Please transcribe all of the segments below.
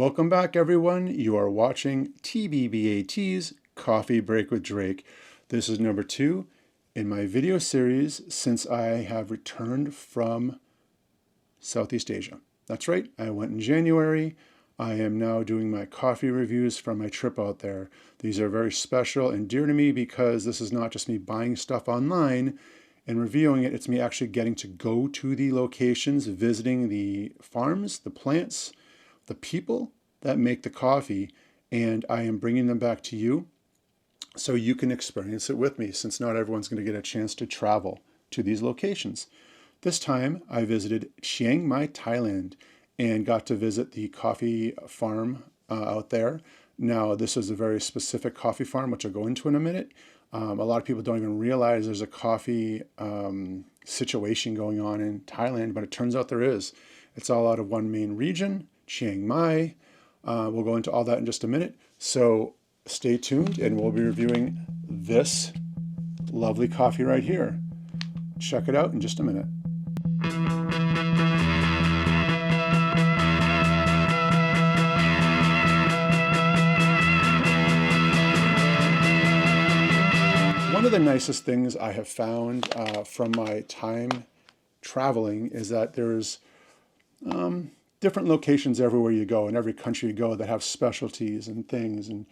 Welcome back, everyone. You are watching TBBAT's Coffee Break with Drake. This is number 2 in my video series since I have returned from Southeast Asia. That's right, I went in January. I am now doing my coffee reviews from my trip out there. These are very special and dear to me because this is not just me buying stuff online and reviewing it. It's me actually getting to go to the locations, visiting the farms, the plants, the people that make the coffee, and I am bringing them back to you so you can experience it with me, since not everyone's going to get a chance to travel to these locations. This time I visited Chiang Mai, Thailand, and got to visit the coffee farm out there. Now, this is a very specific coffee farm, which I'll go into in a minute. A lot of people don't even realize there's a coffee situation going on in Thailand, but it turns out there is. It's all out of one main region, Chiang Mai. We'll go into all that in just a minute. So stay tuned and we'll be reviewing this lovely coffee right here. Check it out in just a minute. One of the nicest things I have found from my time traveling is that there's different locations everywhere you go, in every country you go, that have specialties and things, and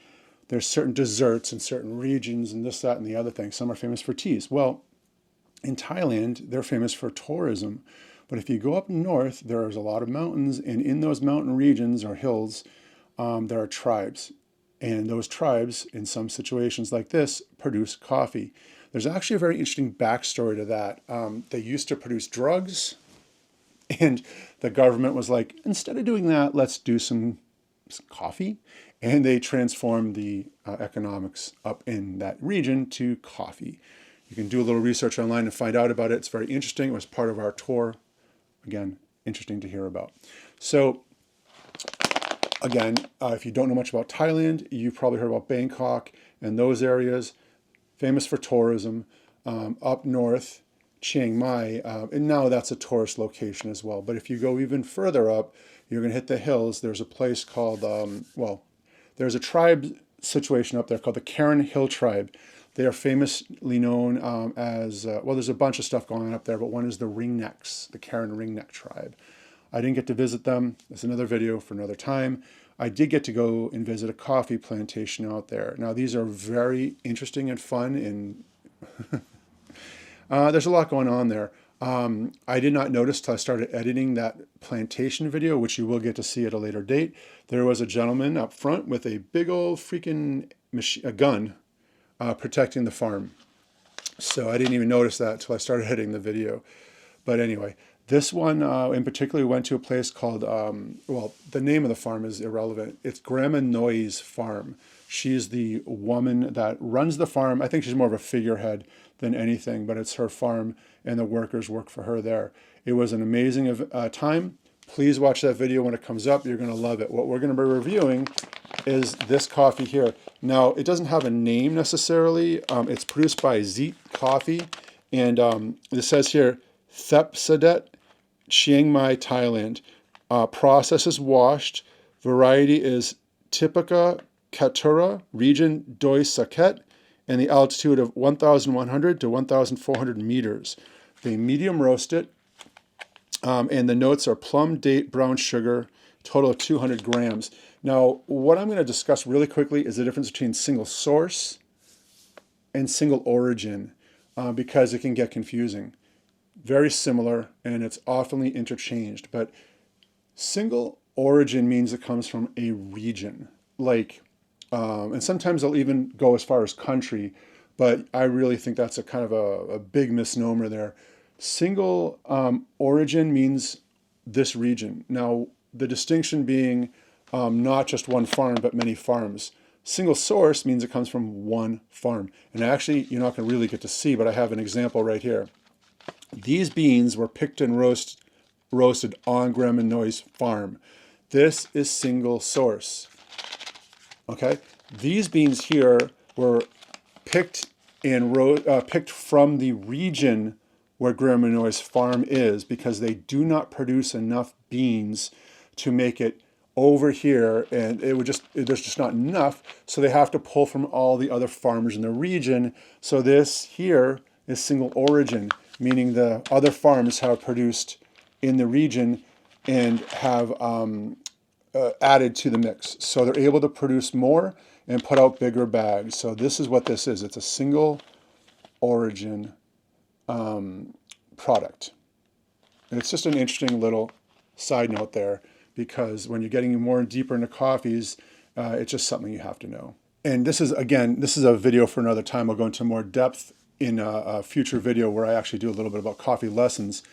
there's certain desserts in certain regions and this, that, and the other thing. Some are famous for teas. Well, in Thailand, they're famous for tourism. But if you go up north, there's a lot of mountains, and in those mountain regions or hills, there are tribes. And those tribes, in some situations like this, produce coffee. There's actually a very interesting backstory to that. They used to produce drugs, and the government was like, instead of doing that, let's do some coffee. And they transformed the economics up in that region to coffee. You can do a little research online and find out about it. It's very interesting. It was part of our tour. Again, interesting to hear about. So again, if you don't know much about Thailand, you've probably heard about Bangkok and those areas, famous for tourism. Up north, Chiang Mai, and now that's a tourist location as well. But if you go even further up, you're going to hit the hills. There's a place called, there's a tribe situation up there called the Karen Hill Tribe. They are famously known as, there's a bunch of stuff going on up there, but one is the Ringnecks, the Karen Ringneck Tribe. I didn't get to visit them. That's another video for another time. I did get to go and visit a coffee plantation out there. Now, these are very interesting and fun, and there's a lot going on there. I did not notice till I started editing that plantation video, which you will get to see at a later date. There was a gentleman up front with a big old freaking gun protecting the farm. So I didn't even notice that till I started editing the video. But anyway, this one in particular went to a place called, the name of the farm is irrelevant. It's Grandma Noy's farm. She's the woman that runs the farm. I think she's more of a figurehead than anything, but it's her farm and the workers work for her there. It was an amazing time. Please watch that video when it comes up. You're going to love it. What we're going to be reviewing is this coffee here. Now, it doesn't have a name necessarily. It's produced by Sadet Coffee, and it says here, Thep, Sadet, Chiang Mai, Thailand. Process is washed. Variety is Typica Katura, region Doi Saket, and the altitude of 1,100 to 1,400 meters. They medium roast it, and the notes are plum, date, brown sugar, total of 200 grams. Now, what I'm going to discuss really quickly is the difference between single source and single origin, because it can get confusing. Very similar, and it's often interchanged, but single origin means it comes from a region, like, and sometimes they'll even go as far as country, but I really think that's a kind of a big misnomer there. Single origin means this region. Now, the distinction being not just one farm, but many farms. Single source means it comes from one farm. And actually, you're not going to really get to see, but I have an example right here. These beans were picked and roasted on Grandma Noy's farm. This is single source. Okay, these beans here were picked and picked from the region where Grandma Noy's farm is, because they do not produce enough beans to make it over here, and there's just not enough, so they have to pull from all the other farmers in the region. So this here is single origin, meaning the other farms have produced in the region and have added to the mix. So they're able to produce more and put out bigger bags. So this is what this is. It's a single origin product. And it's just an interesting little side note there, because when you're getting more and deeper into coffees, it's just something you have to know. And this is a video for another time. I'll go into more depth in a future video where I actually do a little bit about coffee lessons.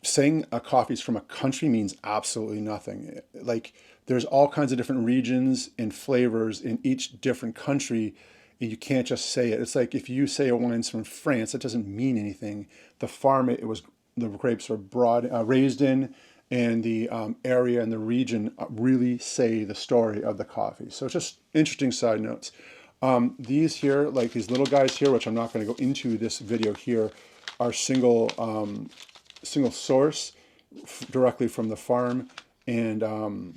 Saying a coffee's from a country means absolutely nothing. Like, there's all kinds of different regions and flavors in each different country, and you can't just say it. It's like if you say a wine's from France, it doesn't mean anything. The farm the grapes were raised in, and the area and the region really say the story of the coffee. So it's just interesting side notes. These here, like these little guys here, which I'm not going to go into this video here, are single source directly from the farm, and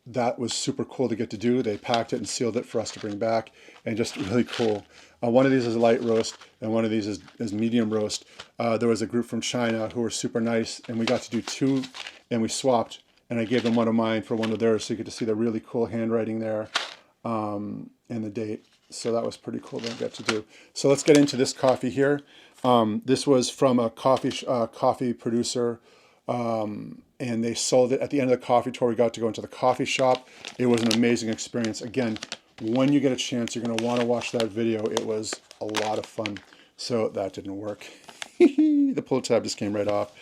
that was super cool to get to do. They packed it and sealed it for us to bring back, and just really cool. One of these is a light roast, and one of these is medium roast. There was a group from China who were super nice, and we got to do two, and we swapped, and I gave them one of mine for one of theirs, so you get to see the really cool handwriting there, and the date. So that was pretty cool to get to do. So let's get into this coffee here. This was from a coffee producer, and they sold it at the end of the coffee tour. We got to go into the coffee shop. It was an amazing experience. Again, when you get a chance, you're going to want to watch that video. It was a lot of fun. So that didn't work. The pull tab just came right off.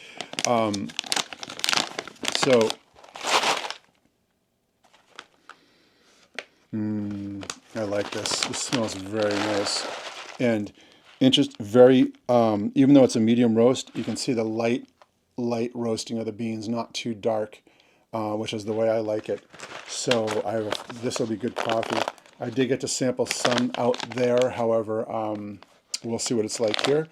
I like this. This smells very nice. And even though it's a medium roast, you can see the light roasting of the beans, not too dark, which is the way I like it. So this will be good coffee. I did get to sample some out there, however, we'll see what it's like here.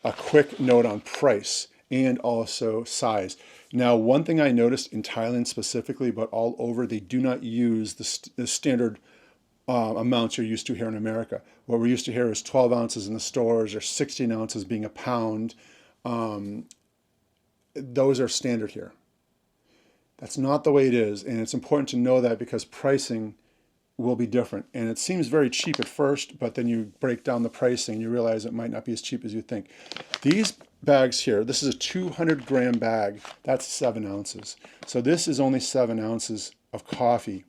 A quick note on price and also size. Now, one thing I noticed in Thailand specifically, but all over, they do not use the standard amounts you're used to here in America. What we're used to here is 12 ounces in the stores, or 16 ounces being a pound. Those are standard here. That's not the way it is, and it's important to know that, because pricing will be different. And it seems very cheap at first, but then you break down the pricing and you realize it might not be as cheap as you think. These bags here, this is a 200-gram bag. That's 7 ounces. So this is only 7 ounces of coffee.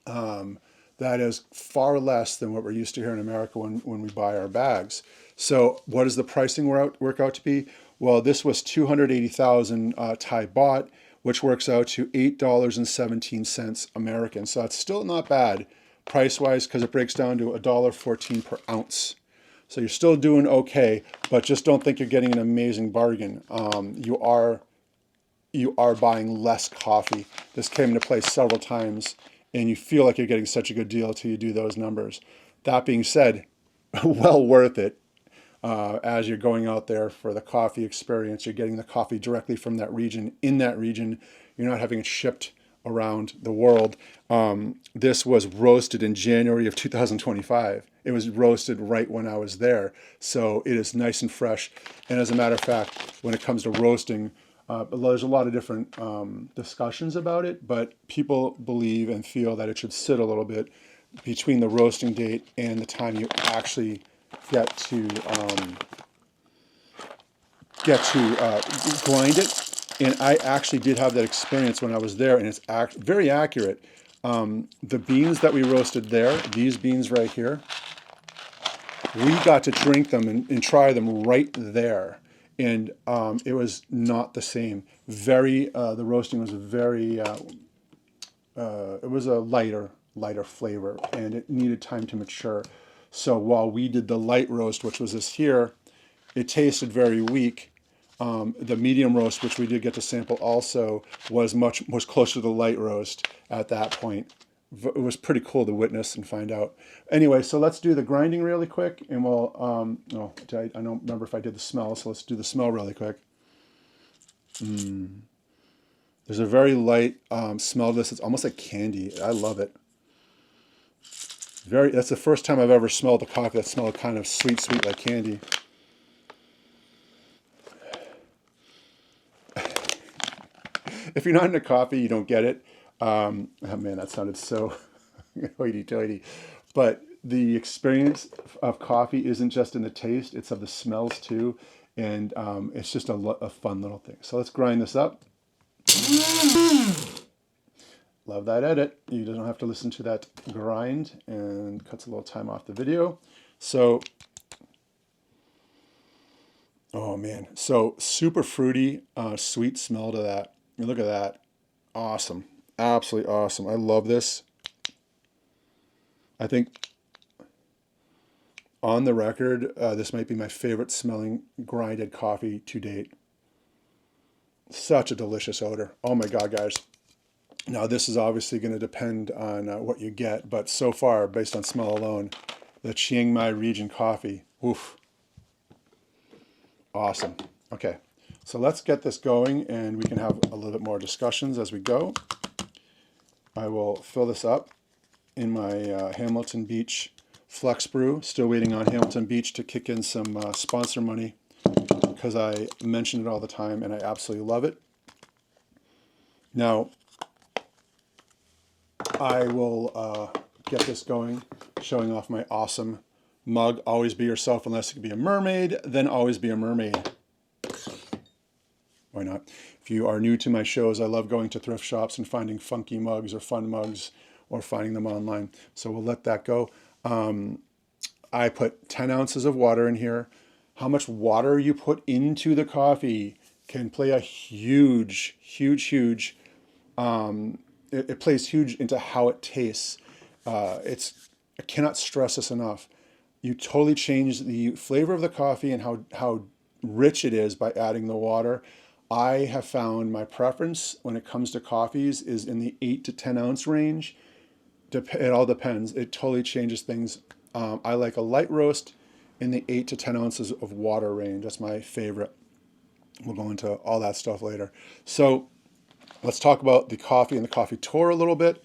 That is far less than what we're used to here in America when we buy our bags. So what does the pricing work out to be? Well, this was 280,000 Thai baht, which works out to $8.17 American. So it's still not bad price-wise, because it breaks down to $1.14 per ounce. So you're still doing okay, but just don't think you're getting an amazing bargain. You are buying less coffee. This came into play several times, and you feel like you're getting such a good deal till you do those numbers. That being said, well worth it. As you're going out there for the coffee experience, you're getting the coffee directly from that region. In that region, you're not having it shipped around the world. This was roasted in January of 2025. It was roasted right when I was there. So it is nice and fresh. And as a matter of fact, when it comes to roasting, there's a lot of different discussions about it, but people believe and feel that it should sit a little bit between the roasting date and the time you actually get to grind it. And I actually did have that experience when I was there, and it's very accurate. The beans that we roasted there, these beans right here, we got to drink them and try them right there. And it was not the same. The roasting was very, it was a lighter flavor, and it needed time to mature. So while we did the light roast, which was this here, it tasted very weak. The medium roast, which we did get to sample also, was closer to the light roast at that point. It was pretty cool to witness and find out. Anyway, so let's do the grinding really quick, and we'll, I don't remember if I did the smell, so let's do the smell really quick. There's a very light smell to this. It's almost like candy. I love it. That's the first time I've ever smelled a coffee that smelled kind of sweet, sweet like candy. If you're not into coffee, you don't get it. Oh man, that sounded so hoity-toity. But the experience of coffee isn't just in the taste, it's of the smells too. And it's just a fun little thing. So let's grind this up. Love that edit. You don't have to listen to that grind, and cuts a little time off the video. So, oh man, so super fruity, sweet smell to that. Look at that. Awesome. Absolutely awesome. I love this. I think on the record, this might be my favorite smelling grinded coffee to date. Such a delicious odor. Oh my God, guys. Now, this is obviously going to depend on what you get, but so far, based on smell alone, the Chiang Mai region coffee, oof, awesome. Okay, so let's get this going, and we can have a little bit more discussions as we go. I will fill this up in my Hamilton Beach Flex Brew. Still waiting on Hamilton Beach to kick in some sponsor money, because I mention it all the time, and I absolutely love it. Now, I will get this going, showing off my awesome mug. Always be yourself unless you can be a mermaid, then always be a mermaid. Why not? If you are new to my shows, I love going to thrift shops and finding funky mugs or fun mugs, or finding them online. So we'll let that go. I put 10 ounces of water in here. How much water you put into the coffee can play a huge, huge, huge it plays huge into how it tastes. I cannot stress this enough. You totally change the flavor of the coffee and how rich it is by adding the water. I have found my preference when it comes to coffees is in the 8 to 10 ounce range. It all depends. It totally changes things. I like a light roast in the 8 to 10 ounces of water range. That's my favorite. We'll go into all that stuff later. So let's talk about the coffee and the coffee tour a little bit.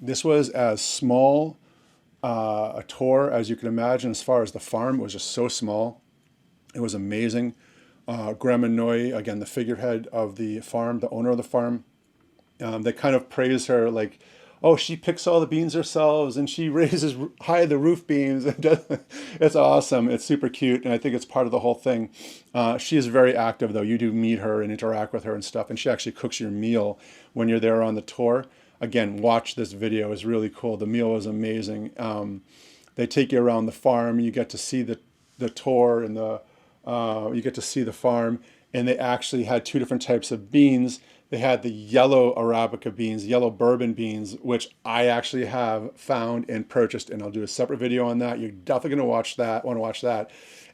This was as small a tour as you can imagine. As far as the farm, it was just so small. It was amazing. Grandma Noi, again, the figurehead of the farm, the owner of the farm, they kind of praise her like, oh, she picks all the beans herself and she raises high the roof beams. It's awesome. It's super cute. And I think it's part of the whole thing. She is very active, though. You do meet her and interact with her and stuff. And she actually cooks your meal when you're there on the tour. Again, watch this video. It's really cool. The meal was amazing. They take you around the farm. You get to see the tour and you get to see the farm. And they actually had two different types of beans. They had the yellow Arabica beans, yellow bourbon beans, which I actually have found and purchased, and I'll do a separate video on that. You're definitely going to want to watch that.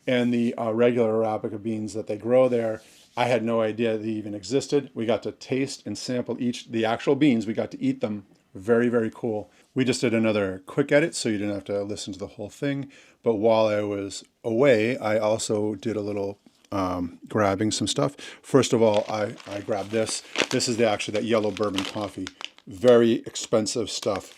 And the regular Arabica beans that they grow there, I had no idea they even existed. We got to taste and sample the actual beans. We got to eat them. Very, very cool. We just did another quick edit, so you didn't have to listen to the whole thing. But while I was away, I also did a little grabbing some stuff. First of all, I grabbed this. This is actually that yellow bourbon coffee. Very expensive stuff.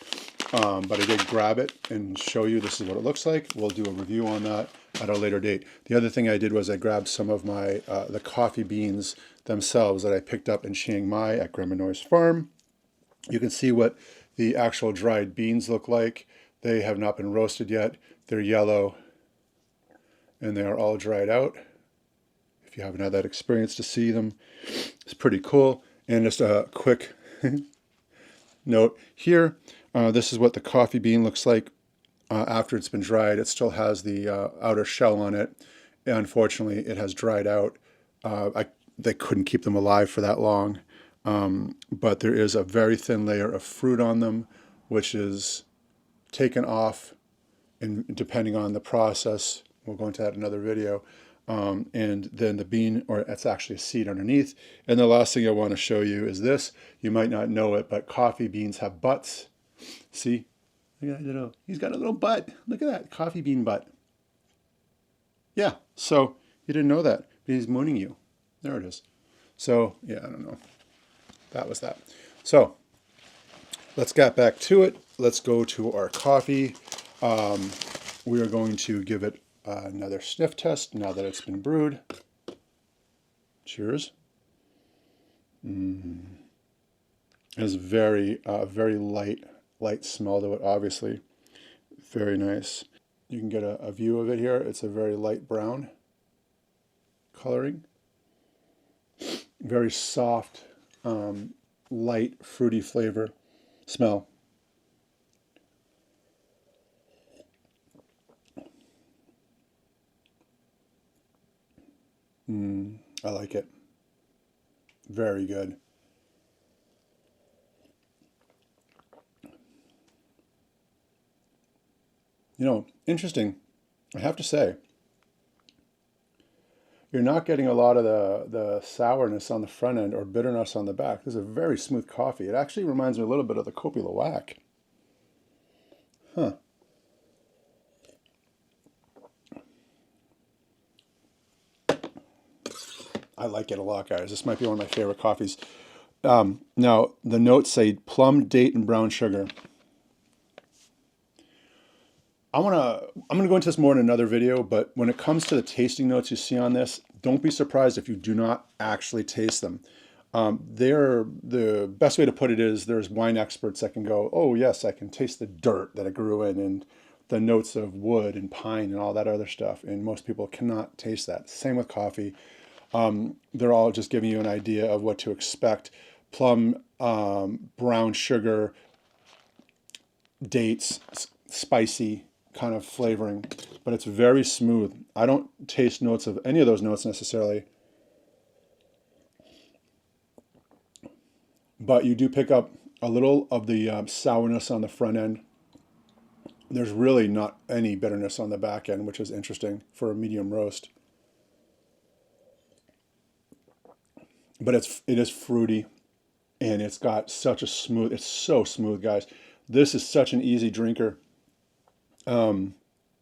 But I did grab it and show you this is what it looks like. We'll do a review on that at a later date. The other thing I did was I grabbed some of my the coffee beans themselves that I picked up in Chiang Mai at Grandma Noi's farm. You can see what the actual dried beans look like. They have not been roasted yet. They're yellow and they are all dried out. If you haven't had that experience to see them, it's pretty cool. And just a quick note here, this is what the coffee bean looks like after it's been dried. It still has the outer shell on it. Unfortunately, it has dried out. They couldn't keep them alive for that long. But there is a very thin layer of fruit on them, which is taken off, and depending on the process, we'll go into that in another video. And then the bean, or it's actually a seed underneath. And the last thing I want to show you is this. You might not know it, but coffee beans have butts. See? Look at that he's got a little butt. Look at that, coffee bean butt. Yeah, so you didn't know that, but he's mooning you. There it is. So yeah, I don't know. That was that. So let's get back to it. Let's go to our coffee. We are going to give it another sniff test now that it's been brewed. Cheers. It's very, very light smell to it, obviously. Very nice. You can get a view of it here. It's a very light brown coloring. Very soft, light, fruity flavor, smell. I like it. Very good. You know, interesting. I have to say, you're not getting a lot of the sourness on the front end or bitterness on the back. This is a very smooth coffee. It actually reminds me a little bit of the Kopi Luwak. Huh. I like it a lot, guys. This might be one of my favorite coffees. Now, the notes say plum, date, and brown sugar. I'm gonna go into this more in another video, but when it comes to the tasting notes you see on this, don't be surprised if you do not actually taste them. The best way to put it is there's wine experts that can go, oh yes, I can taste the dirt that it grew in and the notes of wood and pine and all that other stuff. And most people cannot taste that. Same with coffee. They're all just giving you an idea of what to expect. Plum, brown sugar, dates, spicy kind of flavoring, but it's very smooth. I don't taste notes of any of those notes necessarily, but you do pick up a little of the sourness on the front end. There's really not any bitterness on the back end, which is interesting for a medium roast. But it is fruity, and it's got such a smooth. It's so smooth, guys. This is such an easy drinker.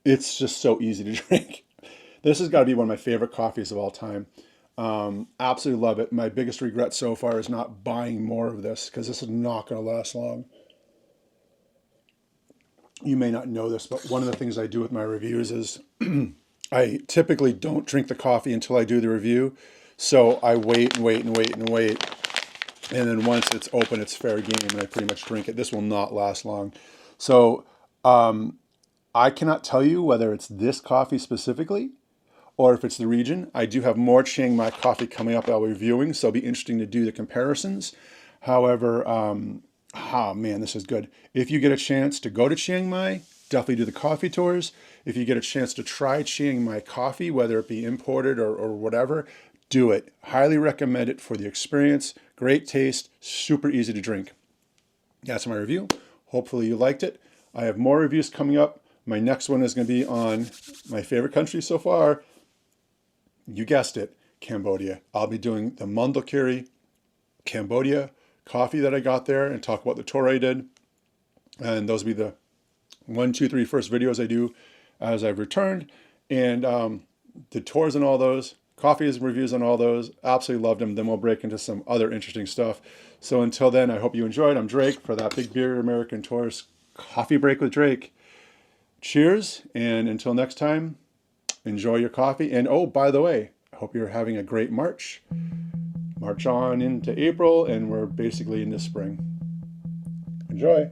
It's just so easy to drink. This has got to be one of my favorite coffees of all time. Absolutely love it. My biggest regret so far is not buying more of this because this is not going to last long. You may not know this, but one of the things I do with my reviews is I typically don't drink the coffee until I do the review. So I wait and wait and wait and wait. And then once it's open, it's fair game and I pretty much drink it. This will not last long. So I cannot tell you whether it's this coffee specifically or if it's the region. I do have more Chiang Mai coffee coming up I'll be reviewing, so it'll be interesting to do the comparisons. However, man, this is good. If you get a chance to go to Chiang Mai, definitely do the coffee tours. If you get a chance to try Chiang Mai coffee, whether it be imported or whatever, do it. Highly recommend it for the experience. Great taste, super easy to drink. That's my review. Hopefully you liked it. I have more reviews coming up. My next one is going to be on my favorite country so far. You guessed it, Cambodia. I'll be doing the Mondulkiri Cambodia coffee that I got there and talk about the tour I did. And those will be the 1, 2, 3 first videos I do as I've returned. And the tours and all those, coffees and reviews on all those, absolutely loved them. Then we'll break into some other interesting stuff. So until then, I hope you enjoyed. I'm Drake for that Big Beer American Tourist Coffee Break with Drake. Cheers, and until next time, enjoy your coffee. And oh, by the way, I hope you're having a great March. March on into April, and we're basically into spring. Enjoy.